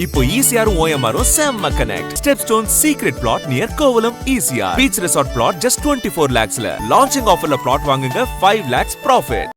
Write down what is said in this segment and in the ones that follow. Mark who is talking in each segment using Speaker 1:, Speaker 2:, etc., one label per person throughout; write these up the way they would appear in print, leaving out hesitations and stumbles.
Speaker 1: இப்போ ECR OMR செம்ம connect. Stepstone secret plot near Kovalam ECR. Beach resort plot just 24 lakhs ல. Launching offerல plot வாங்குங்க 5 lakhs profit.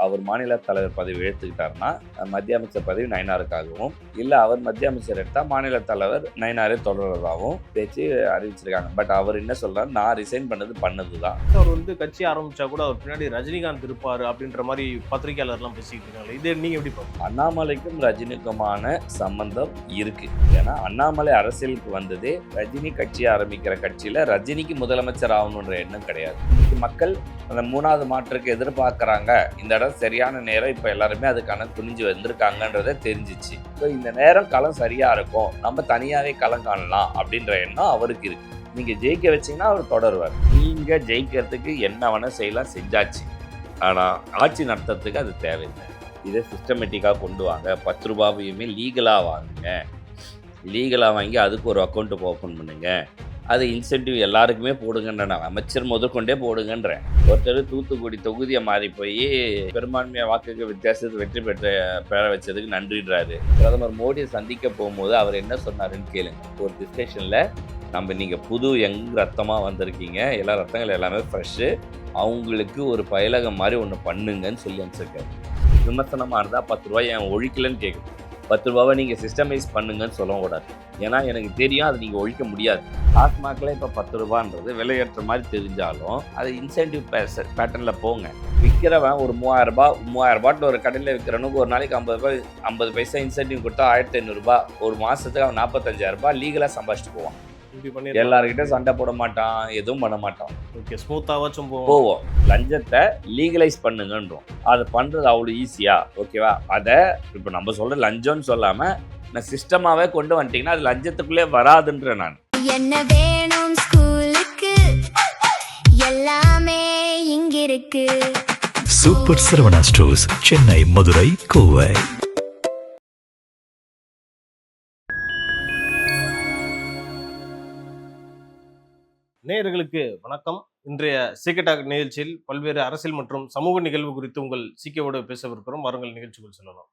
Speaker 2: அவர் மாநில தலைவர் பதவி எடுத்துக்கிட்டாருன்னா மத்திய அமைச்சர் பதவி நயினாருக்காகவும், இல்லை அவர் மத்திய அமைச்சர் எடுத்தால் மாநில தலைவர் நயினாரே தொடர்றதாகவும் பேச்சு அறிவிச்சிருக்காங்க. பட் அவர் என்ன சொல்றாரு, நான் ரிசைன் பண்ணது தான்.
Speaker 3: அவர் வந்து கட்சி ஆரம்பிச்சா கூட அவர் பின்னாடி ரஜினிகாந்த் இருப்பாரு அப்படின்ற மாதிரி பத்திரிகையாளர்லாம் பேசிக்கிட்டு இருக்காங்க. இதே நீங்க எப்படி பார்க்கணும்?
Speaker 2: அண்ணாமலைக்கும் ரஜினிக்குமான சம்பந்தம் இருக்கு. ஏன்னா அண்ணாமலை அரசியலுக்கு வந்ததே ரஜினி கட்சி ஆரம்பிக்கிற கட்சியில ரஜினிக்கு முதலமைச்சர் ஆகணுன்ற எண்ணம் கிடையாது. மக்கள் அந்த மூணாவது மாற்றுக்கு எதிர்பார்க்குறாங்க. இந்த இடம் சரியான நேரம், இப்போ எல்லாருமே அதுக்கான துணிஞ்சு வந்திருக்காங்கன்றதை தெரிஞ்சிச்சு. ஸோ இந்த நேரம் களம் சரியா இருக்கும், நம்ம தனியாகவே களம் காணலாம் அப்படின்ற எண்ணம் அவருக்கு இருக்கு. நீங்கள் ஜெயிக்க வச்சிங்கன்னா அவர் தொடருவார். நீங்கள் ஜெயிக்கிறதுக்கு என்ன வேணால் செய்யலாம், செஞ்சாச்சு. ஆனால் ஆட்சி நடத்துறதுக்கு அது தேவையில்லை. இதை சிஸ்டமேட்டிக்காக கொண்டு வாங்க. 10 ரூபாவையுமே லீகலாக வாங்குங்க. லீகலாக வாங்கி அதுக்கு ஒரு அக்கௌண்ட்டு ஓப்பன் பண்ணுங்க. அது இன்சென்டிவ் எல்லாருக்குமே போடுங்கன்ற, அமைச்சர் முதற்கொண்டே போடுங்கன்றேன். ஒருத்தர் தூத்துக்குடி தொகுதியை மாறி போய் பெரும்பான்மையாக வாக்குக்கு வித்தியாசத்தை வெற்றி பெற வச்சதுக்கு நன்றிடுறாரு. பிரதமர் மோடியை சந்திக்க போகும்போது அவர் என்ன சொன்னாருன்னு கேளுங்க. ஒரு டிஸ்கஷனில் நீங்கள் புது யங் ரத்தமாக வந்திருக்கீங்க, எல்லா ரத்தங்கள் எல்லாமே ஃப்ரெஷ்ஷு, அவங்களுக்கு ஒரு பயிலகம் மாதிரி ஒன்று பண்ணுங்கன்னு சொல்லி அனுப்பிச்சிருக்காரு. விமர்சனமாக இருந்தால் 10 ரூபாய் ஏன் ஒழிக்கலன்னு கேட்குது. 10 ரூபாவை நீங்கள் சிஸ்டமைஸ் பண்ணுங்கன்னு சொல்லக்கூடாது. ஏன்னா எனக்கு தெரியும் அது நீங்கள் ஒழிக்க முடியாது. டாஸ்மாகில் இப்போ 10 ரூபான்றது விலையேற்ற மாதிரி தெரிஞ்சாலும் அது இன்சென்டிவ் பேட்டர்னில் போங்க. விற்கிறவன் ஒரு 3000 ரூபாய்ட்டு ஒரு கடையில் விற்கிறவனுக்கு ஒரு நாளைக்கு 50 பைசா இன்சென்டிவ் கொடுத்தா 1500 ரூபாய், ஒரு மாதத்துக்கு அவன் 45,000 ரூபாய் லீகலாக சம்பாதிச்சுட்டு போவான். எல்லாருக்கிட்ட சண்டை போட மாட்டான், எதுவும் பண்ண மாட்டான்.
Speaker 3: ஓகே, ஸ்மூத்தாவாச்சும்
Speaker 2: போவோம். லஞ்சத்தை லீகலைஸ் பண்ணுங்கன்றோம். அதை பண்றது அவ்வளோ ஈஸியா? ஓகேவா? அதை இப்போ நம்ம சொல்ற லஞ்சம்னு சொல்லாம நான் சிஸ்டமாவே கொண்டு வந்துட்டீங்கன்னா அது லஞ்சத்துக்குள்ளே வராதுன்ற. நான்
Speaker 4: என்ன வேணும் ஸ்கூலுக்கு எல்லாமே இங்க இருக்கு.
Speaker 5: Super Saravana stores, Chennai, Madurai, Kovai.
Speaker 3: நேயர்களுக்கு வணக்கம். இன்றைய சீக்ரெட் டாக் நிகழ்ச்சியில் பல்வேறு அரசியல் மற்றும் சமூக நிகழ்வு குறித்து உங்கள் சீக்கியோடு பேசவிருக்கிறோம். வாருங்கள் நிகழ்ச்சிகள் சொல்லலாம்.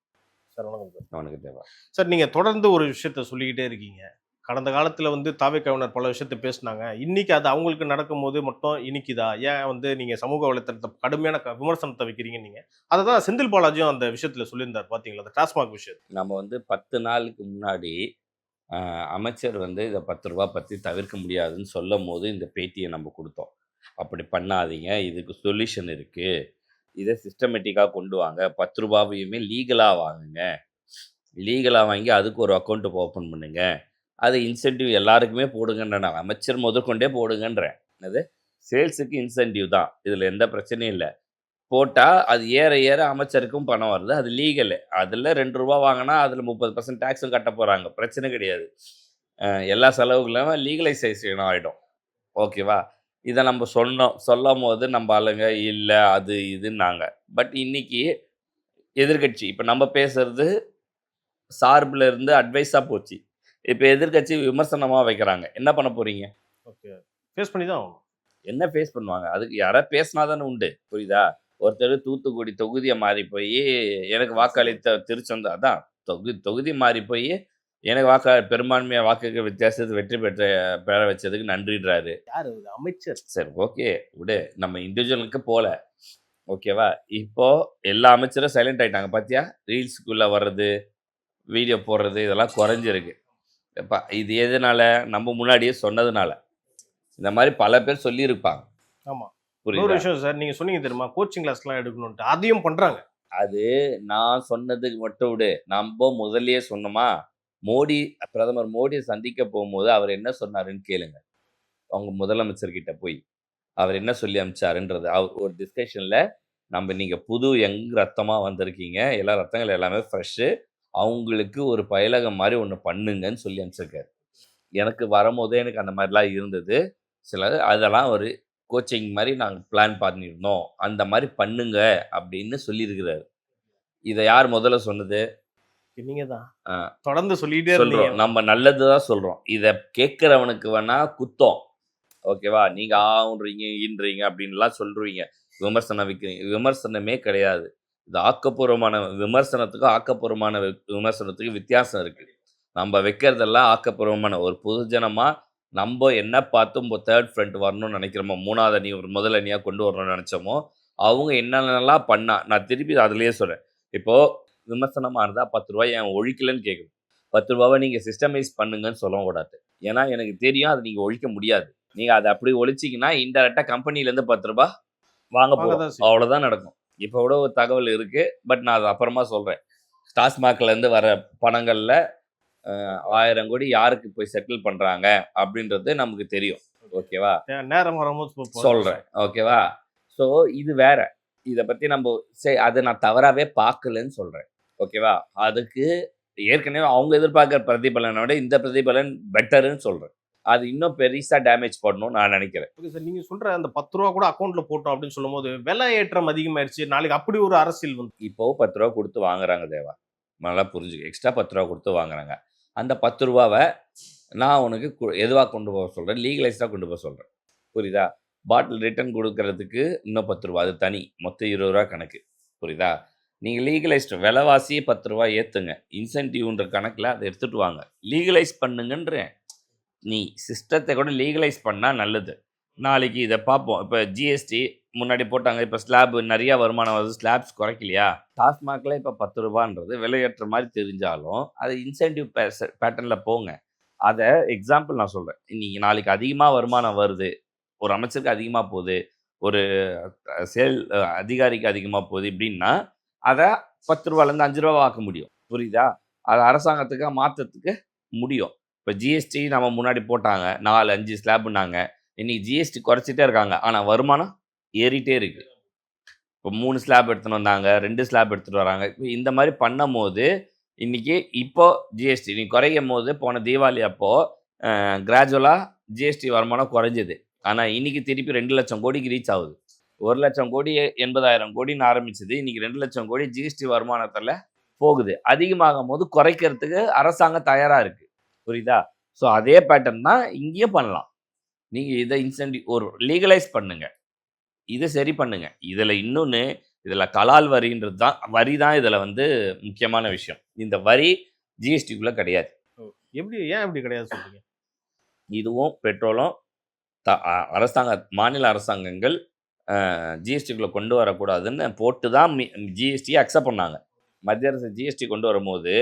Speaker 3: சார் வணக்கம். சார்
Speaker 2: அவனுக்கு தேவை.
Speaker 3: சார், நீங்க தொடர்ந்து ஒரு விஷயத்த சொல்லிக்கிட்டே இருக்கீங்க. கடந்த காலத்துல வந்து தாவேக்காவினர் பல விஷயத்த பேசினாங்க. இன்னைக்கு அது அவங்களுக்கு நடக்கும்போது மட்டும் இனிக்குதா? ஏன் வந்து நீங்க சமூக வலைத்தளத்தை கடுமையான விமர்சனத்தை வைக்கிறீங்க? நீங்க அதை தான் செந்தில் பாலாஜியும் அந்த விஷயத்துல சொல்லியிருந்தார், பாத்தீங்களா? அந்த டாஸ்மாக் விஷயம்
Speaker 2: நம்ம வந்து 10 நாளுக்கு முன்னாடி அமைச்சர் வந்து இதை 10 ரூபா பற்றி தவிர்க்க முடியாதுன்னு சொல்லும் போது இந்த பேட்டியை நம்ம கொடுத்தோம். அப்படி பண்ணாதீங்க, இதுக்கு சொல்யூஷன் இருக்குது, இதை சிஸ்டமேட்டிக்காக கொண்டு வாங்க. 10 ரூபாவையுமே லீகலாக வாங்குங்க. லீகலாக வாங்கி அதுக்கு ஒரு அக்கௌண்ட்டு ஓப்பன் பண்ணுங்க. அது இன்சென்டிவ் எல்லாருக்குமே போடுங்கன்ற, நான் அமைச்சர் முதற்கொண்டே போடுங்கன்றேன். அது சேல்ஸுக்கு இன்சென்டிவ் தான், இதில் எந்த பிரச்சனையும் இல்லை. போட்டால் அது ஏற ஏற அமைச்சருக்கும் பணம் வருது, அது லீகலு. அதில் 2 ரூபா வாங்கினா அதில் 30% டேக்ஸும் கட்ட போகிறாங்க, பிரச்சனை கிடையாது. எல்லா செலவுகளும் லீகலைசேஷன் ஆகிடும். ஓகேவா? இதை நம்ம சொல்லும் போது நம்ம ஆளுங்க இல்லை அது இதுன்னாங்க. பட் இன்னைக்கு எதிர்கட்சி இப்போ நம்ம பேசுறது சார்பில் இருந்து அட்வைஸாக போச்சு. இப்போ எதிர்கட்சி விமர்சனமாக வைக்கிறாங்க. என்ன பண்ண போகிறீங்க?
Speaker 3: ஓகே, ஃபேஸ் பண்ணி தான் ஆகணும்.
Speaker 2: என்ன ஃபேஸ் பண்ணுவாங்க? அதுக்கு யாராவது பேசினா தானே உண்டு. புரியுதா? ஒருத்தர் தூத்துக்குடி தொகுதியை மாறி போய் எனக்கு வாக்களித்த திருச்செந்தூர், அதான் தொகுதி மாறி போய் எனக்கு பெரும்பான்மையாக வாக்குக்கு வித்தியாசத்தை வெற்றி பெற வச்சதுக்கு நன்றிடுறாரு.
Speaker 3: யார்? அமைச்சர்.
Speaker 2: சரி, ஓகே விடு, நம்ம இண்டிவிஜுவலுக்கு போல. ஓகேவா? இப்போ எல்லா அமைச்சரும் சைலண்ட் ஆகிட்டாங்க. பார்த்தியா? ரீல்ஸுக்குள்ளே வர்றது, வீடியோ போடுறது இதெல்லாம் குறைஞ்சிருக்கு. இது எதனால? நம்ம முன்னாடியே சொன்னதுனால. இந்த மாதிரி பல பேர் சொல்லியிருப்பாங்க.
Speaker 3: ஆமாம். ஒரு விஷயம் சார், நீங்க சொன்னீங்க தெரியுமா, கோச்சிங் கிளாஸ்லாம் எடுக்கணும்ட்டு, அதையும் பண்றாங்க.
Speaker 2: அது நான் சொன்னதுக்கு மட்டும் விடு, நம்ம முதல்லயே சொன்னோமா? பிரதமர் மோடியை சந்திக்க போகும்போது அவர் என்ன சொன்னாருன்னு கேளுங்க. அவங்க முதலமைச்சர்கிட்ட போய் அவர் என்ன சொல்லி அனுப்பிச்சாருன்றது. அவர் ஒரு டிஸ்கஷன்ல நீங்க புது யங் ரத்தமா வந்திருக்கீங்க, எல்லா ரத்தங்கள் எல்லாமே ஃப்ரெஷ்ஷு, அவங்களுக்கு ஒரு பயிலகம் மாதிரி ஒன்று பண்ணுங்கன்னு சொல்லி அனுப்பிச்சிருக்காரு. எனக்கு வரும்போதே எனக்கு அந்த மாதிரிலாம் இருந்தது. அதெல்லாம் ஒரு கோச்சிங் மாதிரி நாங்கள் பிளான் பண்ணியிருந்தோம், அந்த மாதிரி பண்ணுங்க அப்படின்னு சொல்லியிருக்கிறாரு. இதை யார் முதல்ல சொன்னது?
Speaker 3: நீங்க தான் தொடர்ந்து சொல்லிட்டே
Speaker 2: சொல்றோம். நம்ம நல்லது தான் சொல்றோம். இதை கேட்குறவனுக்கு வேணா குத்தம். ஓகேவா? நீங்க ஆன்றீங்க ஈன்றீங்க அப்படின்லாம் சொல்றீங்க, விமர்சனம் வைக்கிறீங்க. விமர்சனமே கிடையாது. இது ஆக்கப்பூர்வமான விமர்சனத்துக்கும் ஆக்கப்பூர்வமான விமர்சனத்துக்கும் வித்தியாசம் இருக்குது. நம்ம வைக்கிறதெல்லாம் ஆக்கப்பூர்வமான ஒரு பொதுஜனமாக நம்ம என்ன பார்த்து தேர்ட் ஃப்ரண்ட் வரணும்னு நினைக்கிறோமோ, 3வது அணி ஒரு முதல் அணியாக கொண்டு வரணும்னு நினச்சோமோ, அவங்க என்னென்னலாம் நான் திருப்பி அதுலேயே சொல்கிறேன். இப்போது விமர்சனமாக இருந்தால் 10 ரூபாய் ஏன் ஒழிக்கலன்னு கேட்கணும். 10 ரூபாவை நீங்கள் சிஸ்டமைஸ் பண்ணுங்கன்னு சொல்லக்கூடாது. ஏன்னா எனக்கு தெரியும் அதை நீங்கள் ஒழிக்க முடியாது. நீங்கள் அதை அப்படி ஒழிச்சிங்கன்னா இன்டெரக்டாக கம்பெனிலேருந்து 10 ரூபா வாங்க போகிறோம், அவ்வளோதான் நடக்கும். இப்போ கூட ஒரு தகவல் இருக்குது, பட் நான் அதை அப்புறமா சொல்கிறேன். டாஸ்மாக்லேருந்து வர பணங்களில் 1000 கோடி யாருக்கு போய் செட்டில் பண்ணுறாங்க அப்படின்றது நமக்கு தெரியும். ஓகேவா,
Speaker 3: நேரம் வரும்போது
Speaker 2: சொல்கிறேன். ஓகேவா, ஸோ இது வேற. இதை பற்றி நம்ம அதை நான் தவறாகவே பார்க்கலன்னு சொல்கிறேன். ஓகேவா, அதுக்கு ஏற்கனவே அவங்க எதிர்பார்க்குற பிரதிபலனை விட இந்த பிரதிபலன் பெட்டருன்னு சொல்கிறேன். அது இன்னும் பெருசாக டேமேஜ் பண்ணணும்னு நான் நினைக்கிறேன்.
Speaker 3: ஓகே சார், நீங்கள் சொல்கிற அந்த 10 ரூபா கூட அக்கௌண்ட்டில் போட்டோம் அப்படின்னு சொல்லும்போது விலை ஏற்றம் அதிகமாயிருச்சு, நாளைக்கு அப்படி ஒரு அரசியல் வந்து
Speaker 2: இப்போது 10 ரூபா கொடுத்து வாங்குறாங்க தேவா, நல்லா புரிஞ்சுக்க. எக்ஸ்ட்ரா 10 ரூபா கொடுத்து வாங்குறாங்க. அந்த 10 ரூபாவை நான் உனக்கு எதுவாக கொண்டு போக சொல்கிறேன், லீகலைஸ்டாக கொண்டு போக சொல்கிறேன். புரியுதா? பாட்டில் ரிட்டர்ன் கொடுக்கறதுக்கு இன்னும் 10 ரூபா, அது தனி, மொத்தம் 20 ரூபா கணக்கு. புரியுதா? நீங்கள் லீகலைஸ்டு விலைவாசியே 10 ரூபா ஏற்றுங்க, இன்சென்டிவ்ன்ற கணக்கில் அதை எடுத்துகிட்டு வாங்க, லீகலைஸ் பண்ணுங்கன்றேன். நீ சிஸ்டத்தை கூட லீகலைஸ் பண்ணால் நல்லது. நாளைக்கு இதை பார்ப்போம். இப்போ ஜிஎஸ்டி முன்னாடி போட்டாங்க, இப்போ ஸ்லாப் நிறையா வருமானம் வருது, ஸ்லாப்ஸ் குறைக்கலையா? டாஸ்மாகில் இப்போ 10 ரூபான்றது விலையேற்ற மாதிரி தெரிஞ்சாலும் அது இன்சென்டிவ் பேட்டர்னில் போங்க. அதை எக்ஸாம்பிள் நான் சொல்கிறேன். நீங்கள் நாளைக்கு அதிகமாக வருமானம் வருது, ஒரு அமைச்சருக்கு அதிகமாக போகுது, ஒரு சேல் அதிகாரிக்கு அதிகமாக போகுது இப்படின்னா அதை 10 ரூபாலேருந்து 5 ரூபா ஆக்க முடியும். புரியுதா? அதை அரசாங்கத்துக்காக மாற்றத்துக்கு முடியும். இப்போ ஜிஎஸ்டி நம்ம முன்னாடி போட்டாங்க 4-5 ஸ்லாப்னாங்க, இன்றைக்கி ஜிஎஸ்டி குறைச்சிட்டே இருக்காங்க, ஆனால் வருமானம் ஏறிட்டே இருக்குது. இப்போ 3 ஸ்லாப் எடுத்துகிட்டு வந்தாங்க, 2 ஸ்லாப் எடுத்துகிட்டு வராங்க. இப்போ இந்த மாதிரி பண்ணும் போது இன்றைக்கி இப்போது ஜிஎஸ்டி நீ குறையும் போது போன தீபாவளி அப்போது கிராஜுவலாக ஜிஎஸ்டி வருமானம் குறைஞ்சது. ஆனால் இன்றைக்கி திருப்பி 2 லட்சம் கோடிக்கு ரீச் ஆகுது. 1 லட்சம் கோடி 80,000 கோடின்னு ஆரம்பிச்சது, இன்றைக்கி 2 லட்சம் கோடி ஜிஎஸ்டி வருமானத்தில் போகுது. அதிகமாகும் போது குறைக்கிறதுக்கு அரசாங்கம் தயாராக இருக்குது. புரியுதா? ஸோ அதே பேட்டர்ன் தான் இங்கேயும் பண்ணலாம். நீங்கள் இதை இன்சென்டிவ் ஒரு லீகலைஸ் பண்ணுங்க, இதை சரி பண்ணுங்க. இதில் இன்னொன்று, இதில் கலால் வரின்றது தான், வரி தான் இதில் வந்து முக்கியமான விஷயம். இந்த வரி ஜிஎஸ்டிக்குள்ளே கிடையாது.
Speaker 3: எப்படி, ஏன் இப்படி கிடையாது சொல்றீங்க?
Speaker 2: இதுவும் பெட்ரோலும் மாநில அரசாங்கங்கள் ஜிஎஸ்டிக்குள்ளே கொண்டு வரக்கூடாதுன்னு போட்டு தான் ஜிஎஸ்டியை அக்செப்ட் பண்ணாங்க. மத்திய அரசு ஜிஎஸ்டி கொண்டு வரும்போது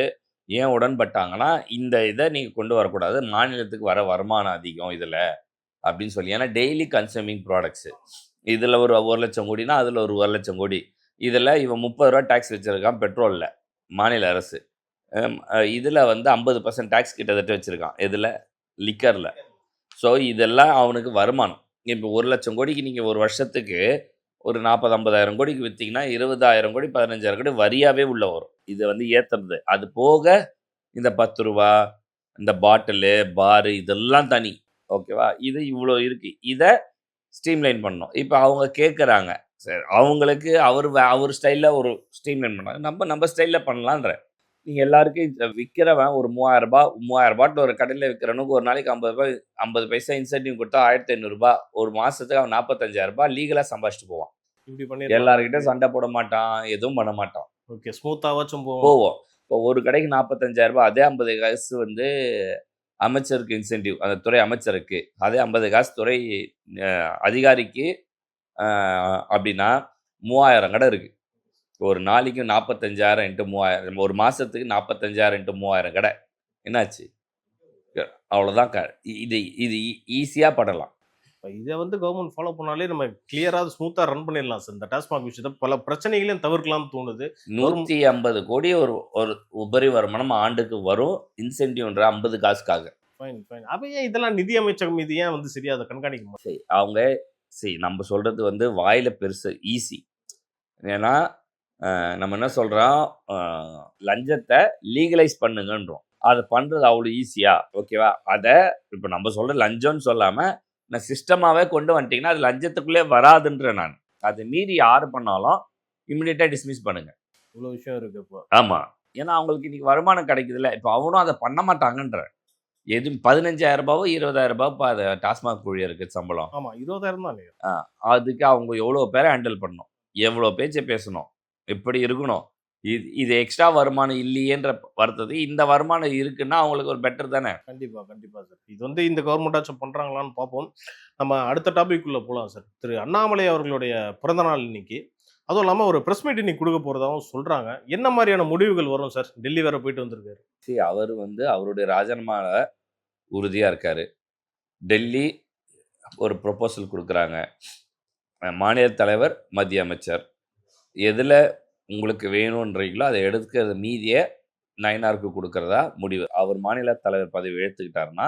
Speaker 2: ஏன் உடன்பட்டாங்கன்னா, இந்த இதை நீங்கள் கொண்டு வரக்கூடாது, மாநிலத்துக்கு வர வருமானம் அதிகம் இதில் அப்படின்னு சொல்லி. ஏன்னா டெய்லி கன்சூமிங் ப்ராடக்ட்ஸு, இதில் ஒரு 1 லட்சம் கோடினா அதில் ஒரு 1 லட்சம் கோடி, இதில் இவன் 30 ரூபா டேக்ஸ் வச்சுருக்கான் பெட்ரோலில் மாநில அரசு. இதில் வந்து 50% டேக்ஸ் கிட்டத்தட்ட வச்சுருக்கான், இதில் லிக்கரில். ஸோ இதெல்லாம் அவனுக்கு வருமானம். இப்போ 1 லட்சம் கோடிக்கு நீங்கள் ஒரு வருஷத்துக்கு ஒரு 40-50,000 கோடிக்கு விற்றீங்கன்னா 20,000 கோடி 15,000 கோடி வரியாகவே உள்ள வரும். இதை வந்து ஏற்றுறது. அது போக இந்த 10 ரூபா, இந்த பாட்டிலு, பாரு, இதெல்லாம் தனி. ஓகேவா? இது இவ்வளோ இருக்குது. இதை ஸ்ட்ரீம்லைன் பண்ணணும். இப்போ அவங்க கேட்குறாங்க, சரி அவங்களுக்கு அவர் ஸ்டைலில் ஒரு ஸ்ட்ரீம்லைன் பண்ணாங்க, நம்ம ஸ்டைலில் பண்ணலான்ற. நீங்கள் எல்லாருக்கும் விற்கிறவன் ஒரு 3,000 பாட்டில் ஒரு கடையில் விற்கிறவனுக்கு ஒரு நாளைக்கு 50 பைசா இன்சென்டிவ் கொடுத்தா 1,500 ரூபா, ஒரு மாதத்துக்கு அவன் 45,000 ரூபாய் லீகலாக சம்பாதிச்சுட்டு போவான்.
Speaker 3: இப்படி பண்ணி
Speaker 2: எல்லாருக்கிட்ட சண்டை போட மாட்டான், எதுவும் பண்ண மாட்டான்.
Speaker 3: ஓகே, ஸ்மூத்தாவாச்சும்
Speaker 2: போவோம். இப்போ ஒரு கடைக்கு 45,000 ரூபாய், அதே 50 காசு வந்து அமைச்சருக்கு இன்சென்டிவ், அந்த துறை அமைச்சருக்கு, அதே 50 காசு துறை அதிகாரிக்கு. அப்படின்னா 3,000 கடை இருக்குது. ஒரு நாளைக்கு 45,000 × 3,000, ஒரு மாதத்துக்கு 45,000 × 3,000 கடை. என்னாச்சு? அவ்வளோதான். இது ஈஸியாக பண்ணலாம்.
Speaker 3: இதை வந்து கவர்மெண்ட் ஃபாலோ பண்ணாலே நம்ம கிளியராக ஸ்மூத்தாக ரன் பண்ணிடலாம் சார். இந்த டாஸ்மாக் விஷயத்தை பல பிரச்சனைகளையும் தவிர்க்கலாம்னு தோணுது.
Speaker 2: 150 கோடி ஒரு உபரி வருமானம் ஆண்டுக்கு வரும், இன்சென்டிவ்ன்ற 50 காசுக்காக.
Speaker 3: ஃபைன். அப்போ ஏன் இதெல்லாம் நிதி அமைச்சகம் இது ஏன் வந்து சரியா அதை கண்காணிக்க?
Speaker 2: சரி, அவங்க நம்ம சொல்கிறது வந்து வாயில் பெருசு ஈஸி. ஏன்னா நம்ம என்ன சொல்கிறோம், லஞ்சத்தை லீகலைஸ் பண்ணுங்கன்றோம். அதை பண்ணுறது அவ்வளோ ஈஸியா? ஓகேவா? அதை இப்போ நம்ம சொல்கிற லஞ்சம்னு சொல்லாமல் நான் சிஸ்டமாகவே கொண்டு வந்துட்டிங்கன்னா அது லஞ்சத்துக்குள்ளே வராதுன்ற. நான் அதை மீறி யார் பண்ணாலும் இம்மிடியேட்டாக டிஸ்மிஸ் பண்ணுங்கள்.
Speaker 3: இவ்வளோ விஷயம் இருக்குது இப்போ.
Speaker 2: ஆமாம், ஏன்னா அவங்களுக்கு இன்றைக்கி வருமானம் கிடைக்குதுல்ல. இப்போ அவனும் அதை பண்ண மாட்டாங்கன்ற. எது 15,000 ரூபாவோ 20,000 ரூபாய் இப்போ அது டாஸ்மாக் ஊழியருக்கு சம்பளம்.
Speaker 3: ஆமாம், 20,000 தான்.
Speaker 2: அதுக்கு அவங்க எவ்வளோ பேரை ஹேண்டில் பண்ணணும், எவ்வளோ பேச்சை பேசணும், எப்படி இருக்கணும். இது எக்ஸ்ட்ரா வருமானம் இல்லையேன்ற வருத்தது. இந்த வருமானம் இருக்குன்னா அவங்களுக்கு ஒரு பெட்டர் தானே.
Speaker 3: கண்டிப்பா, கண்டிப்பா சார். இது வந்து இந்த கவர்மெண்ட்டாச்சும் பண்றாங்களான்னு பார்ப்போம். நம்ம அடுத்த டாபிக் உள்ள போலாம் சார். திரு அண்ணாமலை அவர்களுடைய பிறந்த நாள் இன்னைக்கு. அதுவும் இல்லாம ஒரு பிரஸ் மீட் இன்னைக்கு குடுக்க போறதாவும் சொல்றாங்க. என்ன மாரியான முடிவுகள் வரும் சார்? டெல்லி வேற போயிட்டு வந்திருக்காரு.
Speaker 2: அவர் வந்து அவருடைய ராஜினாமால உறுதியா இருக்காரு. டெல்லி ஒரு ப்ரொபோசல் குடுக்குறாங்க. மாநில தலைவர், மத்திய அமைச்சர் எதுல உங்களுக்கு வேணுன்றீங்களோ அதை எடுத்துக்கிறது மீதிய நயினாருக்கு கொடுக்கறதா முடிவு. அவர் மாநில தலைவர் பதவி எடுத்துக்கிட்டாருன்னா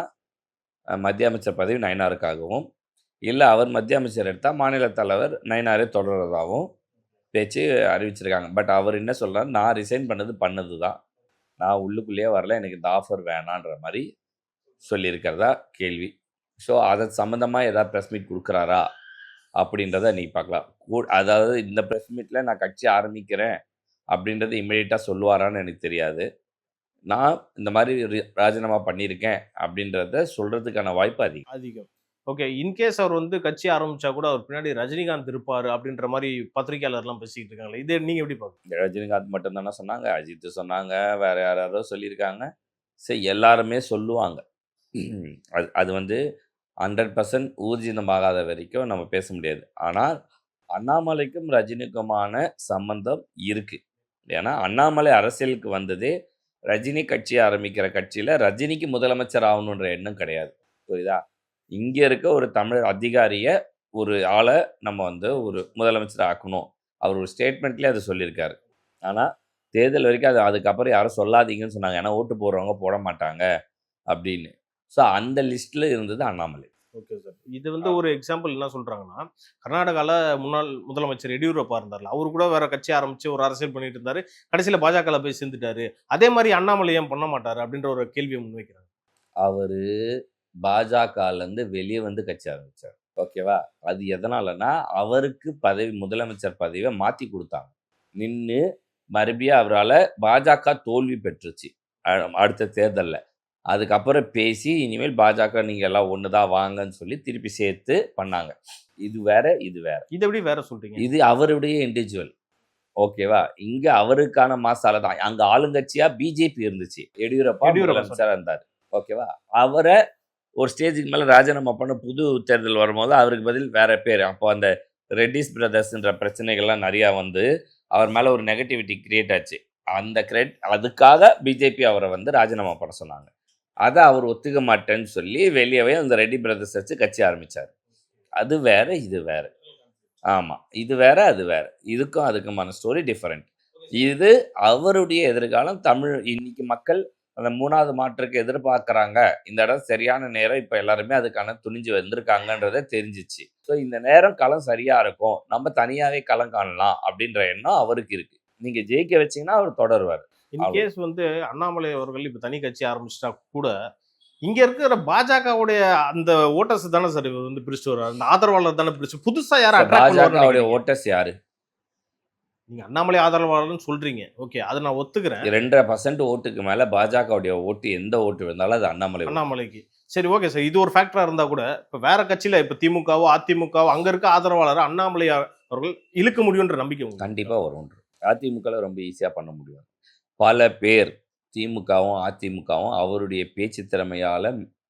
Speaker 2: மத்திய அமைச்சர் பதவி நயினாருக்காகவும், இல்லை அவர் மத்திய அமைச்சர் எடுத்தால் மாநில தலைவர் நயினாரே தொடர்றதாகவும் பேச்சு அறிவிச்சிருக்காங்க. பட் அவர் என்ன சொல்றாரு, நான் ரிசைன் பண்ணது தான், நான் உள்ளுக்குள்ளேயே வரல, எனக்கு இந்த ஆஃபர் வேணான்ற மாதிரி சொல்லியிருக்கிறதா கேள்வி. ஸோ அதை சம்மந்தமாக ஏதாவது ப்ரெஸ் மீட் கொடுக்குறாரா அப்படின்றத நீங்கள் பார்க்கலாம். அதாவது இந்த ப்ரெஸ் மீட்டில் நான் கட்சி ஆரம்பிக்கிறேன் அப்படின்றது இமீடியட்டாக சொல்லுவாரான்னு எனக்கு தெரியாது. நான் இந்த மாதிரி ராஜினாமா பண்ணியிருக்கேன் அப்படின்றத சொல்கிறதுக்கான வாய்ப்பு
Speaker 3: அதிகம். ஓகே. இன்கேஸ் அவர் வந்து கட்சி ஆரம்பிச்சா கூட அவர் பின்னாடி ரஜினிகாந்த் இருப்பாரு அப்படின்ற மாதிரி பத்திரிகையாளர்லாம் பேசிக்கிட்டு இருக்காங்களே. இதை நீங்க எப்படி பார்க்குறீங்க?
Speaker 2: ரஜினிகாந்த் மட்டும் தானே சொன்னாங்க, அஜித் சொன்னாங்க, வேற யாரோ சொல்லியிருக்காங்க. சரி, எல்லாருமே சொல்லுவாங்க. அது வந்து 100% ஊர்ஜிதமாகாத வரைக்கும் நம்ம பேச முடியாது. ஆனால் அண்ணாமலைக்கும் ரஜினிக்குமான சம்பந்தம் இருக்கு. ஏன்னா அண்ணாமலை அரசியலுக்கு வந்ததே ரஜினி கட்சி ஆரம்பிக்கிற கட்சியில் ரஜினிக்கு முதலமைச்சர் ஆகணுன்ற எண்ணம் கிடையாது. புரியுதா? இங்கே இருக்க ஒரு தமிழ் அதிகாரியை, ஒரு ஆளை நம்ம வந்து ஒரு முதலமைச்சர் ஆக்கணும். அவர் ஒரு ஸ்டேட்மெண்ட்லேயே அதை சொல்லியிருக்காரு. ஆனால் தேர்தல் வரைக்கும் அதுக்கப்புறம் யாரும் சொல்லாதீங்கன்னு சொன்னாங்க. ஏன்னா ஓட்டு போடுறவங்க போட மாட்டாங்க அப்படின்னு. ஸோ அந்த லிஸ்ட்டில் இருந்தது அண்ணாமலை.
Speaker 3: Okay sir. இது வந்து ஒரு எக்ஸாம்பிள் என்ன சொல்றாங்கன்னா, கர்நாடகாவில் முன்னாள் முதலமைச்சர் எடியூரப்பா இருந்தார்ல, அவரு கூட வேற கட்சி ஆரம்பிச்சு ஒரு அரசியல் பண்ணிட்டு இருந்தாரு. கடைசியில் பாஜக போய் சேர்ந்துட்டாரு. அதே மாதிரி அண்ணாமலை ஏன் பண்ண மாட்டாரு அப்படின்ற ஒரு கேள்வியை முன்வைக்கிறாங்க.
Speaker 2: அவர் பாஜகலேருந்து வெளியே வந்து கட்சி ஆரம்பித்தார். ஓகேவா? அது எதனாலன்னா அவருக்கு முதலமைச்சர் பதவியை மாற்றி கொடுத்தாங்க. நின்று மறுபடியும் அவரால் பாஜக தோல்வி பெற்றுச்சு அடுத்த தேர்தலில். அதுக்கப்புறம் பேசி இனிமேல் பாஜக நீங்கள் எல்லாம் ஒன்று தான் வாங்கன்னு சொல்லி திருப்பி சேர்த்து பண்ணாங்க. இது வேற, இது வேற.
Speaker 3: இது எப்படி வேற சொல்றீங்க?
Speaker 2: இது அவருடைய இண்டிவிஜுவல். ஓகேவா? இங்கே அவருக்கான மாசால தான். அங்கே ஆளுங்கட்சியா பிஜேபி இருந்துச்சு. எடியூரப்பா முதலமைச்சராக இருந்தார். ஓகேவா? அவரை ஒரு ஸ்டேஜுக்கு மேலே ராஜினாமா பண்ண புது தேர்தல் வரும்போது அவருக்கு பதில் வேற பேர். அப்போ அந்த ரெட்டிஸ் பிரதர்ஸ்ன்ற பிரச்சனைகள்லாம் நிறையா வந்து அவர் மேலே ஒரு நெகட்டிவிட்டி கிரியேட் ஆச்சு. அதுக்காக பிஜேபி அவரை வந்து ராஜினாமா பண்ண சொன்னாங்க. அதை அவர் ஒத்துக்க மாட்டேன்னு சொல்லி வெளியவே அந்த ரெட்டி பிரதர்ஸ் வச்சு கட்சி ஆரம்பித்தார். அது வேற, இது வேற. ஆமாம், இது வேற, அது வேற. இதுக்கும் அதுக்குமான ஸ்டோரி டிஃப்ரெண்ட். இது அவருடைய எதிர்காலம். இன்னைக்கு மக்கள் அந்த 3வது மாற்றுக்கு எதிர்பார்க்குறாங்க. இந்த இடம் சரியான நேரம். இப்போ எல்லாருமே அதுக்கான துணிஞ்சு வந்திருக்காங்கன்றதை தெரிஞ்சிச்சு. ஸோ இந்த நேரம் களம் சரியாக இருக்கும், நம்ம தனியாகவே களம் காணலாம் அப்படின்ற எண்ணம் அவருக்கு இருக்குது. நீங்கள் ஜெயிக்க வச்சிங்கன்னா அவர் தொடருவார்.
Speaker 3: இன்கேஸ் வந்து அண்ணாமலை அவர்கள் இப்போ தனி கட்சி ஆரம்பிச்சிட்டா கூட இங்க இருக்கிற பாஜகவுடைய அந்த ஓட்டர்ஸ் தானே சார் இவர் வந்து பிரிச்சுட்டு வர்றாரு. அந்த ஆதரவாளர் தானே பிரிச்சு புதுசா யாரும்
Speaker 2: பாஜகவுடைய ஓட்டர்ஸ் யாரு?
Speaker 3: நீங்க அண்ணாமலை ஆதரவாளர்னு சொல்றீங்க. ஓகே, அதை நான் ஒத்துக்கிறேன்.
Speaker 2: 2.5% ஓட்டுக்கு மேல பாஜகவுடைய ஓட்டு, எந்த ஓட்டு இருந்தாலும் அது
Speaker 3: அண்ணாமலைக்கு. சரி, ஓகே சார். இது ஒரு ஃபேக்டரா இருந்தா கூட இப்ப வேற கட்சியில இப்ப திமுகவோ அதிமுகவோ அங்க இருக்க ஆதரவாளர் அண்ணாமலை அவர்கள் இழுக்க முடியும்ன்ற நம்பிக்கை
Speaker 2: கண்டிப்பா வரும். அதிமுக ரொம்ப ஈஸியா பண்ண முடியும். பல பேர் திமுகவும் அதிமுகவும் அவருடைய பேச்சு திறமையால்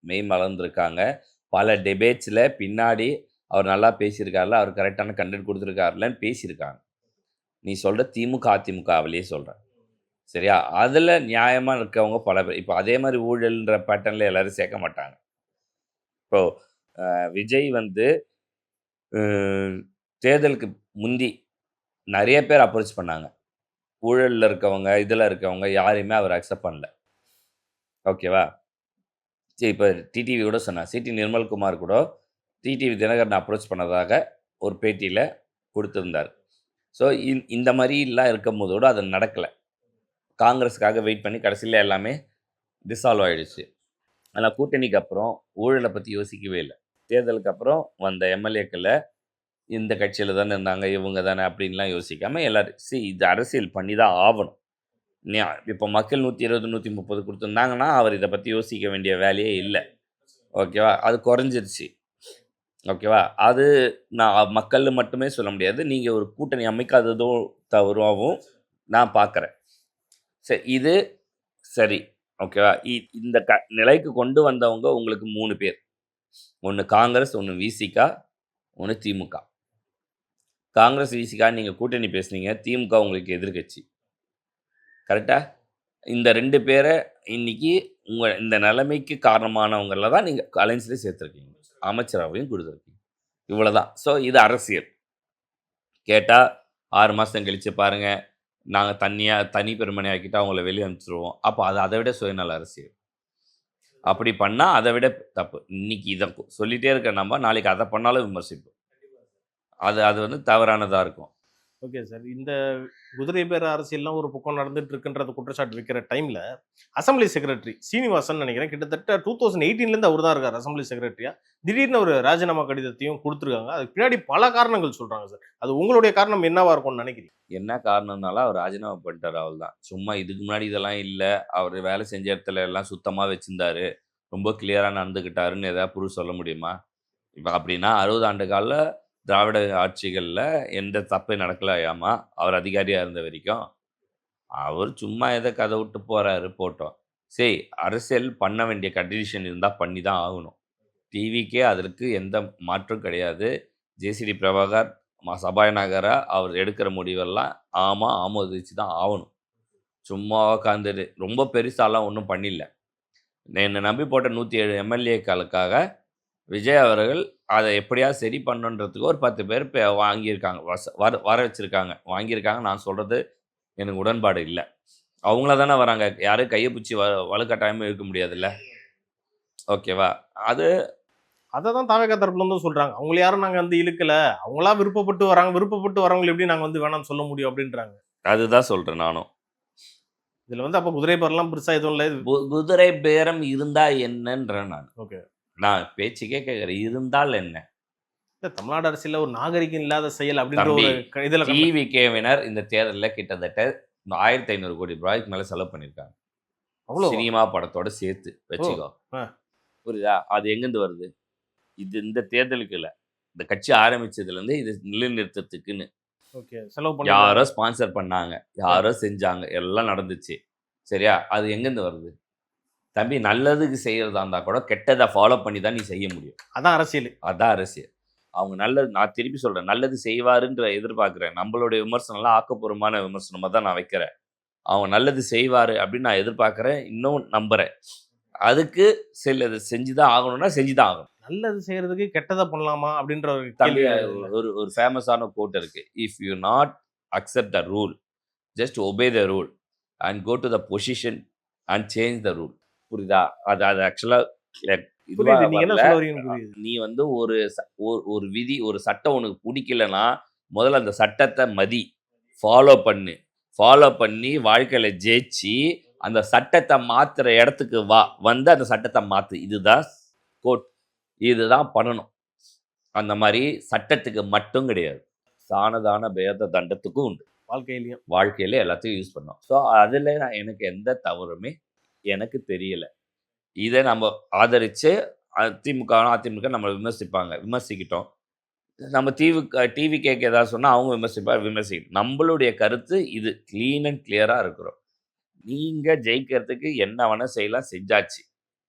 Speaker 2: மெய்மலர்ந்திருக்காங்க. பல டிபேட்ஸில் பின்னாடி அவர் நல்லா பேசியிருக்காருல, அவர் கரெக்டான கண்டென்ட் கொடுத்துருக்காருலன்னு பேசியிருக்காங்க. நீ சொல்கிற திமுக அதிமுகவிலேயே சொல்கிறேன், சரியா? அதில் நியாயமாக இருக்கவங்க பல பேர். இப்போ அதே மாதிரி ஊழல்ன்ற பேட்டர்னில் எல்லோரும் சேர்க்க மாட்டாங்க. இப்போது விஜய் வந்து தேர்தலுக்கு முந்தி நிறைய பேர் அப்ரோச் பண்ணாங்க. ஊழலில் இருக்கவங்க, இதில் இருக்கவங்க யாரையுமே அவர் அக்செப்ட் பண்ணல. ஓகேவா? சரி, இப்போ டிடிவி கூட சொன்னார். சிடி நிர்மல்குமார் கூட டிடிவி தினகரனை அப்ரோச் பண்ணதாக ஒரு பேட்டியில் கொடுத்துருந்தார். ஸோ இந்த மாதிரிலாம் இருக்கும் போதோடு அது நடக்கலை. காங்கிரஸுக்காக வெயிட் பண்ணி கடைசியில் எல்லாமே டிசால்வ் ஆகிடுச்சு. ஆனால் கூட்டணிக்கு அப்புறம் ஊழலை பற்றி யோசிக்கவே இல்லை. தேர்தலுக்கு அப்புறம் வந்த எம்எல்ஏக்களில் இந்த கட்சியில் தானே இருந்தாங்க, இவங்க தானே அப்படின்லாம் யோசிக்காமல் எல்லோரும் இது அரசியல் பண்ணி தான் ஆகணும். இப்போ மக்கள் 120 130 கொடுத்துருந்தாங்கன்னா அவர் இதை பற்றி யோசிக்க வேண்டிய வேலையே இல்லை. ஓகேவா? அது குறைஞ்சிருச்சு. ஓகேவா? அது நான் மக்கள் மட்டுமே சொல்ல முடியாது. நீங்கள் ஒரு கூட்டணி அமைக்காததோ தவறாகவும் நான் பார்க்குறேன். சரி, இது சரி. ஓகேவா? இந்த நிலைக்கு கொண்டு வந்தவங்க உங்களுக்கு 3 பேர். ஒன்று காங்கிரஸ், ஒன்று விசிகா, ஒன்று திமுக. காங்கிரஸ், விசிகா நீங்கள் கூட்டணி பேசுனீங்க. திமுக உங்களுக்கு எதிர்க்கட்சி. கரெக்டா? இந்த 2 பேரை இன்னைக்கு இந்த நிலைமைக்கு காரணமானவங்கள தான் நீங்கள் அலைன்ஸ்லேயே சேர்த்துருக்கீங்க. அமைச்சரவையும் கொடுத்துருக்கீங்க. இவ்வளோதான். ஸோ இது அரசியல். கேட்டால் 6 மாதம் கழித்து பாருங்கள், நாங்கள் தனி பெருமனை ஆக்கிட்டு அவங்கள வெளியே அனுப்பிச்சிருவோம். அப்போ அது அதை விட சுயநல அரசியல். அப்படி பண்ணால் அதை விட தப்பு. இன்னைக்கு இதை சொல்லிகிட்டே இருக்க நம்ம நாளைக்கு அதை பண்ணாலும் விமர்சிப்போம். அது வந்து தவறானதாக இருக்கும்.
Speaker 3: ஓகே சார், இந்த குதிரை பேர அரசியல்லாம் ஒரு பக்கம் நடந்துட்டு இருக்குன்றது குற்றச்சாட்டு வைக்கிற டைம்ல அசம்பிளி செக்ரட்டரி சீனிவாசன் நினைக்கிறேன், கிட்டத்தட்ட 2018 அவர் தான் இருக்கார் அசம்பிளி செக்ரட்டரியா. திடீர்னு ஒரு ராஜினாமா கடிதத்தையும் கொடுத்துருக்காங்க. அதுக்கு பின்னாடி பல காரணங்கள் சொல்றாங்க சார். அது உங்களுடைய காரணம் என்னவா இருக்கும்னு நினைக்கிறீங்க?
Speaker 2: என்ன காரணம்னால அவர் ராஜினாமா பண்ணிட்டார், அவள் தான். சும்மா இதுக்கு முன்னாடி இதெல்லாம் இல்லை, அவர் வேலை செஞ்ச இடத்துல எல்லாம் சுத்தமாக வச்சுருந்தாரு, ரொம்ப கிளியராக நடந்துக்கிட்டாருன்னு எதாவது ப்ரூவ் சொல்ல முடியுமா? இப்போ அப்படின்னா 60 ஆண்டு கால திராவிட ஆட்சிகளில் எந்த தப்பு நடக்கலையாமா அவர் அதிகாரியாக இருந்த வரைக்கும்? அவர் சும்மா எதை கதை விட்டு போகிறாரு, போட்டோம். சரி, அரசியல் பண்ண வேண்டிய கண்டிஷன் இருந்தால் பண்ணி தான் ஆகணும். டிவிக்கே அதற்கு எந்த மாற்றம் கிடையாது. ஜேசிடி பிரபாகர் சபாநாயகராக அவர் எடுக்கிற முடிவெல்லாம் ஆமோதிச்சு தான் ஆகணும். சும்மா உட்காந்துட்டு ரொம்ப பெருசாலாம் ஒன்றும் பண்ணிடல. என்னை நம்பி போட்ட 107 எம்எல்ஏக்களுக்காக விஜய் அவர்கள் அதை எப்படியாவது சரி பண்ணுன்றதுக்கு ஒரு 10 பேர் வாங்கியிருக்காங்க, வர வச்சுருக்காங்க, வாங்கியிருக்காங்க. நான் சொல்கிறது எனக்கு உடன்பாடு இல்லை. அவங்கள தானே வராங்க, யாரும் கையை பிடிச்சி வலுக்கட்டாயமாக இருக்க முடியாதுல்ல. ஓகேவா?
Speaker 3: அதை தான் தாவேகா தரப்புல இருந்து சொல்றாங்க. அவங்கள யாரும் நாங்கள் வந்து இழுக்கல, அவங்களா விருப்பப்பட்டு வராங்க, விருப்பப்பட்டு வரவங்களை எப்படி நாங்கள் வந்து வேணாம்னு சொல்ல முடியும் அப்படின்றாங்க.
Speaker 2: அதுதான் சொல்கிறேன் நானும்.
Speaker 3: இதில் வந்து அப்போ குதிரை பேரெல்லாம் பெருசாக எதுவும் இல்லை.
Speaker 2: குதிரை பேரம் இருந்தால் என்னன்றேன் நான்.
Speaker 3: ஓகே,
Speaker 2: நான் பேச்சுக்கே கேட்குறேன், இருந்தால் என்ன?
Speaker 3: தமிழ்நாடு அரசியல ஒரு நாகரிகம் இல்லாத செயல் அப்படின்ற ஒரு இதில்
Speaker 2: டிவிகேவினர் இந்த தேர்தலில் கிட்டத்தட்ட 1500 கோடி ரூபாய்க்கு மேலே செலவு பண்ணியிருக்காங்க. அவ்வளோ சினிமா படத்தோட சேர்த்து வச்சுக்கோ. புரியுதா? அது எங்கேருந்து வருது? இது இந்த தேர்தலுக்கு இல்லை, இந்த கட்சி ஆரம்பிச்சதுலேருந்து இது நிலைநிறுத்தத்துக்குன்னு யாரோ ஸ்பான்சர் பண்ணாங்க, யாரோ செஞ்சாங்க, எல்லாம் நடந்துச்சு. சரியா? அது எங்கேருந்து வருது? தம்பி, நல்லதுக்கு செய்கிறதா இருந்தால் கூட கெட்டதை ஃபாலோ பண்ணி தான் நீ செய்ய முடியும்.
Speaker 3: அதான் அரசியல்.
Speaker 2: அதான் அரசியல். அவங்க நல்லது, நான் திருப்பி சொல்கிறேன், நல்லது செய்வாருன்ற எதிர்பார்க்குறேன். நம்மளுடைய விமர்சனம்லாம் ஆக்கப்பூர்வமான விமர்சனமாக தான் நான் வைக்கிறேன். அவங்க நல்லது செய்வார் அப்படின்னு நான் எதிர்பார்க்குறேன், இன்னும் நம்புகிறேன். அதுக்கு சிலது செஞ்சு தான் ஆகணும்னா செஞ்சு தான் ஆகணும்.
Speaker 3: நல்லது செய்கிறதுக்கு கெட்டதை பண்ணலாமா அப்படின்ற
Speaker 2: ஒரு ஃபேமஸான கோட் இருக்குது. If you not accept the rule, just obey the rule and go to the position and change the rule. புரியுதா? அது ஆக்சுவலாக நீ வந்து ஒரு விதி, ஒரு சட்டம் உனக்கு பிடிக்கலன்னா முதல்ல அந்த சட்டத்தை மதி, ஃபாலோ பண்ணி வாழ்க்கையில ஜெயிச்சு அந்த சட்டத்தை மாத்துற இடத்துக்கு வந்து அந்த சட்டத்தை மாத்து. இதுதான் கோட், இதுதான் பண்ணணும். அந்த மாதிரி சட்டத்துக்கு மட்டும் கிடையாது, சாணதான பேத தண்டத்துக்கும் உண்டு. வாழ்க்கையில எல்லாத்தையும் யூஸ் பண்ணோம். ஸோ அதில் எனக்கு எந்த தவறுமே எனக்கு தெரியல. இதை நம்ம ஆதரித்து அதிமுக நம்ம விமர்சிக்கிட்டோம். நம்ம டிவி கேட்க ஏதாவது சொன்னால் அவங்க விமர்சிக்கிட்டோம். நம்மளுடைய கருத்து இது, க்ளீன் அண்ட் கிளியராக இருக்கிறோம். நீங்கள் ஜெயிக்கிறதுக்கு என்ன வேணால் செய்யலாம், செஞ்சாச்சு.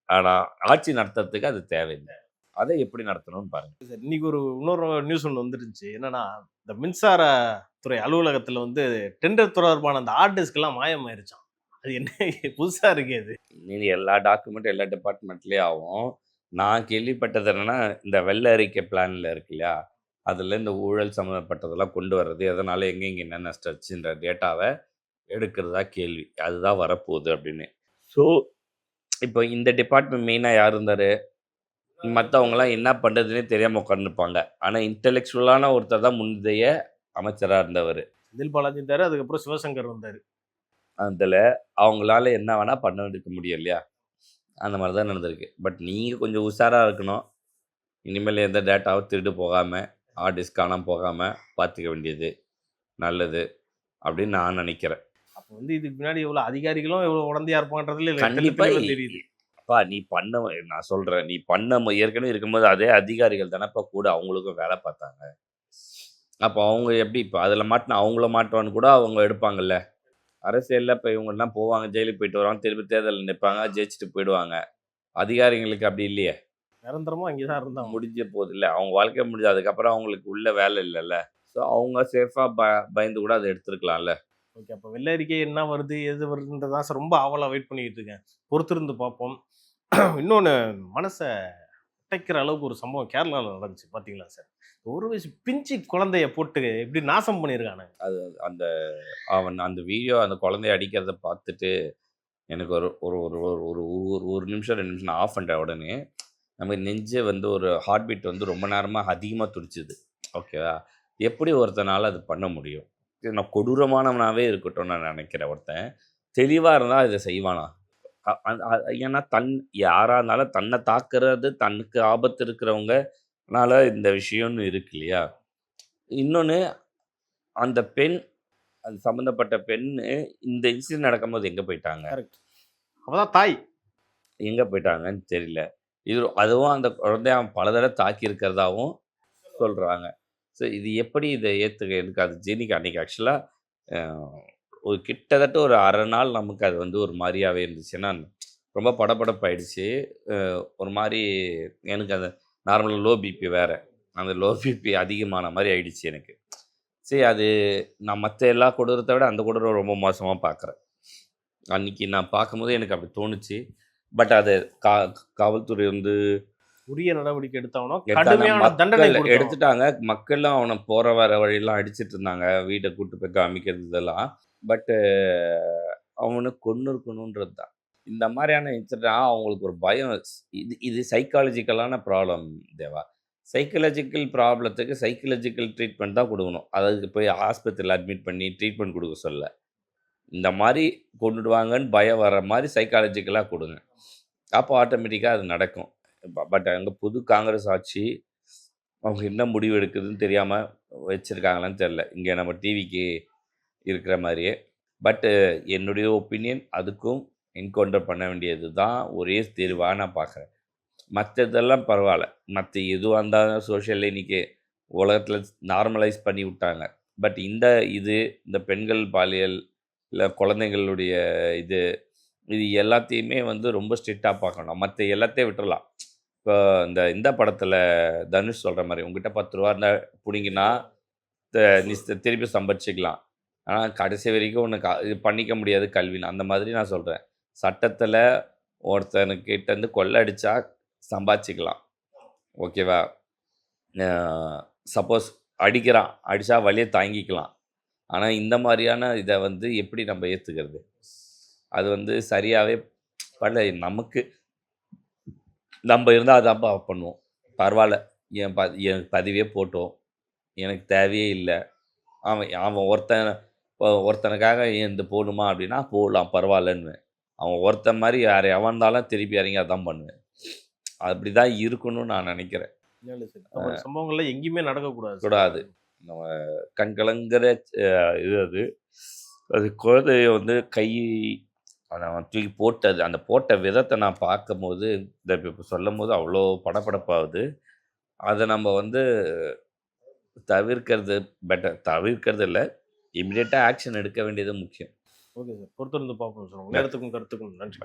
Speaker 2: ஆனால் ஆட்சி நடத்துறதுக்கு அது தேவையில்லை. அதை எப்படி நடத்தணும்னு பாருங்கள்.
Speaker 3: இன்னைக்கு இன்னொரு நியூஸ் ஒன்று வந்துருந்துச்சு. என்னன்னா, இந்த மின்சாரத்துறை அலுவலகத்தில் வந்து டெண்டர் தொடர்பான அந்த ஹார்ட் டிஸ்க்லாம் மாயமாயிருச்சான். அது என்ன புதுசாக இருக்கு? அது
Speaker 2: நீ எல்லா டாக்குமெண்ட்டும் எல்லா டிபார்ட்மெண்ட்லேயும் ஆகும். நான் கேள்விப்பட்டது என்னென்னா, இந்த வெள்ள அறிக்கை பிளானில் இருக்கு இல்லையா, அதில் இந்த ஊழல் சம்மந்தப்பட்டதெல்லாம் கொண்டு வர்றது, எதனால் எங்கெங்கே என்ன நஷ்டச்சுன்ற டேட்டாவை எடுக்கிறதா கேள்வி. அதுதான் வரப்போகுது அப்படின்னு. ஸோ இப்போ இந்த டிபார்ட்மெண்ட் மெயினாக யார் இருந்தார்? மற்றவங்களாம் என்ன பண்ணுறதுன்னே தெரியாமல் உட்காந்துருப்பாங்க. ஆனால் இன்டெலெக்சுவலான ஒருத்தர் தான் முந்தைய அமைச்சராக இருந்தவர்.
Speaker 3: செந்தில் பாலாஜி இருந்தார், அதுக்கப்புறம் சிவசங்கர் வந்தார்.
Speaker 2: அதில் அவங்களால என்ன வேணால் பண்ண இருக்க முடியும் இல்லையா? அந்த மாதிரி தான் நடந்திருக்கு. பட் நீங்கள் கொஞ்சம் உஷாராக இருக்கணும். இனிமேல் எந்த டேட்டாவும் திருடு போகாமல், ஹார்ட் டிஸ்க் காணாமல் போகாமல் பார்த்துக்க வேண்டியது நல்லது அப்படின்னு நான் நினைக்கிறேன்.
Speaker 3: அப்போ வந்து இதுக்கு முன்னாடி எவ்வளோ அதிகாரிகளும் எவ்வளோ உடந்தையாக இருப்பான்றதுல
Speaker 2: கண்டிப்பாக
Speaker 3: தெரியுது.
Speaker 2: நீ பண்ண நான் சொல்கிறேன், நீ பண்ண ஏற்கனவே இருக்கும்போது அதே அதிகாரிகள் தானேப்பா கூட அவங்களுக்கும் வேலை பார்த்தாங்க. அப்போ அவங்க எப்படி இப்போ அதில் மாட்டினா அவங்கள மாட்டுவான்னு கூட அவங்க எடுப்பாங்கல்ல. அரசியலில் இப்போ இவங்கெல்லாம் போவாங்க, ஜெயிலுக்கு போயிட்டு வருவாங்க, திருப்பி தேர்தலில் நிற்பாங்க, ஜெயிச்சுட்டு போயிடுவாங்க. அதிகாரிங்களுக்கு அப்படி இல்லையே,
Speaker 3: நிரந்தரமா அங்கேதான் இருந்தாங்க.
Speaker 2: முடிஞ்ச போது இல்லை, அவங்க வாழ்க்கை முடிஞ்ச அதுக்கப்புறம் அவங்களுக்கு உள்ள வேலை இல்லைல்ல. ஸோ அவங்க சேஃபாக பயந்து கூட அதை எடுத்துருக்கலாம்ல.
Speaker 3: ஓகே, அப்போ வெள்ளை அறிக்கை என்ன வருது எது வருதுன்றதான் சார் ரொம்ப ஆவலாக வெயிட் பண்ணிக்கிட்டு இருக்கேன். பொறுத்திருந்து பார்ப்போம். இன்னொன்று மனசை உடைக்கிற அளவுக்கு ஒரு சம்பவம் கேரளாவில் நடந்துச்சு பார்த்தீங்களா சார்? ஒரு வயசு பிஞ்சு குழந்தைய போட்டு எப்படி நாசம் பண்ணியிருக்கானு.
Speaker 2: அந்த அவன் அந்த வீடியோ அந்த குழந்தைய அடிக்கிறத பார்த்துட்டு எனக்கு ஒரு ஒரு ஒரு ஒரு ஒரு ஒரு ஒரு நிமிஷம் 2 நிமிஷம் நான் ஆஃப் பண்ணுற உடனே நமக்கு நெஞ்சு வந்து ஒரு ஹார்ட் பீட் வந்து ரொம்ப நேரமாக அதிகமாக துடிச்சுது. ஓகேவா? எப்படி ஒருத்தனால அது பண்ண முடியும்? நான் கொடூரமானவனாகவே இருக்கட்டும் நான் நினைக்கிறேன். ஒருத்தன் தெளிவாக இருந்தால் இதை செய்வானா? ஏன்னா யாராக இருந்தாலும் தன்னை தாக்குறது, தனக்கு ஆபத்து இருக்கிறவங்கனால இந்த விஷயம்னு இருக்கு இல்லையா? இன்னொன்று, அந்த பெண், அது சம்மந்தப்பட்ட பெண்ணு இந்த இன்சிடென்ட் நடக்கும்போது எங்கே போயிட்டாங்க?
Speaker 3: கரெக்ட். அப்பதான் தாய்
Speaker 2: எங்கே போயிட்டாங்கன்னு தெரியல. அதுவும் அந்த குழந்தைய அவன் பல தடவை தாக்கி இருக்கிறதாவும் சொல்கிறாங்க. ஸோ இது எப்படி இதை ஏற்றுக்க? எனக்கு அது ஜெனிக்கு அன்றைக்கி ஆக்சுவலாக ஒரு கிட்டத்தட்ட ஒரு அரை நாள் நமக்கு அது வந்து ஒரு மாதிரியாகவே இருந்துச்சு. ஏன்னா ரொம்ப படபடப்பாயிடுச்சு. ஒரு மாதிரி எனக்கு அந்த நார்மலாக லோ பிபி வேறு, அந்த லோ பிபி அதிகமான மாதிரி ஆயிடுச்சு எனக்கு. சரி, அது நான் மற்ற எல்லா கொடூரத்தை விட அந்த கொடூரம் ரொம்ப மோசமாக பார்க்குறேன். அன்றைக்கி நான் பார்க்கும்போது எனக்கு அப்படி தோணுச்சு. பட் அது காவல்துறை வந்து
Speaker 3: உரிய நடவடிக்கை எடுத்தாங்கன்னா கடுமையான தண்டனை
Speaker 2: எடுத்துட்டாங்க. மக்களும் அவனை போகிற வர வழியெல்லாம் அடிச்சிட்டு இருந்தாங்க, வீட்டை கூட்டு போய் காமிக்கிறது இதெல்லாம். பட்டு அவனை கொன்று இருக்கணுன்றது தான். இந்த மாதிரியான இன்சிடென்ட் அவங்களுக்கு ஒரு பயம். இது சைக்காலஜிக்கலான ப்ராப்ளம் தேவா. சைக்காலஜிக்கல் ப்ராப்ளத்துக்கு சைக்காலஜிக்கல் ட்ரீட்மெண்ட் தான் கொடுக்கணும். அதாவது போய் ஆஸ்பத்திரியில் அட்மிட் பண்ணி ட்ரீட்மெண்ட் கொடுக்க சொல்ல, இந்த மாதிரி கொண்டுடுவாங்கன்னு பயம் வர மாதிரி சைக்காலஜிக்கலாக கொடுங்க. அப்போ ஆட்டோமேட்டிக்காக அது நடக்கும். பட் அங்கே புது காங்கிரஸ் ஆட்சி, அவங்க என்ன முடிவு எடுக்குதுன்னு தெரியாமல் வச்சுருக்காங்களான்னு தெரில, இங்கே நம்ம டிவிக்கு இருக்கிற மாதிரியே. பட்டு என்னுடைய ஒப்பீனியன், அதுக்கும் என்கவுண்டர் பண்ண வேண்டியது தான் ஒரே தீர்வாக நான் பார்க்குறேன். மற்றதெல்லாம் பரவாயில்ல, மற்ற எதுவாக இருந்தாலும் சோஷியலில் இன்றைக்கி உலகத்தில் நார்மலைஸ் பண்ணி விட்டாங்க. பட் இந்த பெண்கள் பாலியல் இல்லை குழந்தைங்களுடைய இது எல்லாத்தையுமே வந்து ரொம்ப ஸ்ட்ரிக்டாக பார்க்கணும். மற்ற எல்லாத்தையும் விட்டுறலாம். இப்போ இந்த படத்தில் தனுஷ் சொல்கிற மாதிரி, உங்ககிட்ட 10 ரூபா இருந்தால் பிடிங்கினா நீ திருப்பி சம்பாதிச்சிக்கலாம், ஆனால் கடைசி வரைக்கும் உனக்கு இது பண்ணிக்க முடியாது கல்வின்னு. அந்த மாதிரி நான் சொல்கிறேன், சட்டத்தில் ஒருத்தனுக்கிட்டேருந்து கொள்ளை அடித்தா சம்பாதிச்சிக்கலாம், ஓகேவா? சப்போஸ் அடித்தா வழியை தாங்கிக்கலாம். ஆனால் இந்த மாதிரியான இதை வந்து எப்படி நம்ம ஏற்றுக்கிறது? அது வந்து சரியாகவே பண்ணல. நமக்கு நம்ம இருந்தால் அதான்ப்பா பண்ணுவோம். பரவாயில்ல, எனக்கு பதிவே போட்டோம், எனக்கு தேவையே இல்லை. அவன் ஒருத்தனுக்காக இந்த போகணுமா அப்படின்னா போகலாம், பரவாயில்லன்னு. அவன் ஒருத்தன் மாதிரி எவன் இருந்தாலும் திருப்பி இறங்கி அதான் பண்ணுவேன். அப்படி தான் இருக்கணும்னு நான் நினைக்கிறேன்.
Speaker 3: சம்பவங்கள்லாம் எங்கேயுமே
Speaker 2: நடக்கக்கூடாது. நம்ம கண்கலங்கிற இது அது குழந்தைய வந்து அவன் தூக்கி போட்டது, அந்த போட்ட விதத்தை நான் பார்க்கும்போது, இப்போ சொல்லும் போது அவ்வளோ படபடப்பாகுது. அதை நம்ம வந்து தவிர்க்கிறது பெட்டர். தவிர்க்கிறது இல்லை, இமிடியேட்டாக ஆக்ஷன் எடுக்க வேண்டியது முக்கியம்.
Speaker 3: ஓகே சார், பொறுத்திருந்து பார்ப்போம் சார். உங்கள் நேரத்துக்கும் கருத்துக்கும் நன்றி.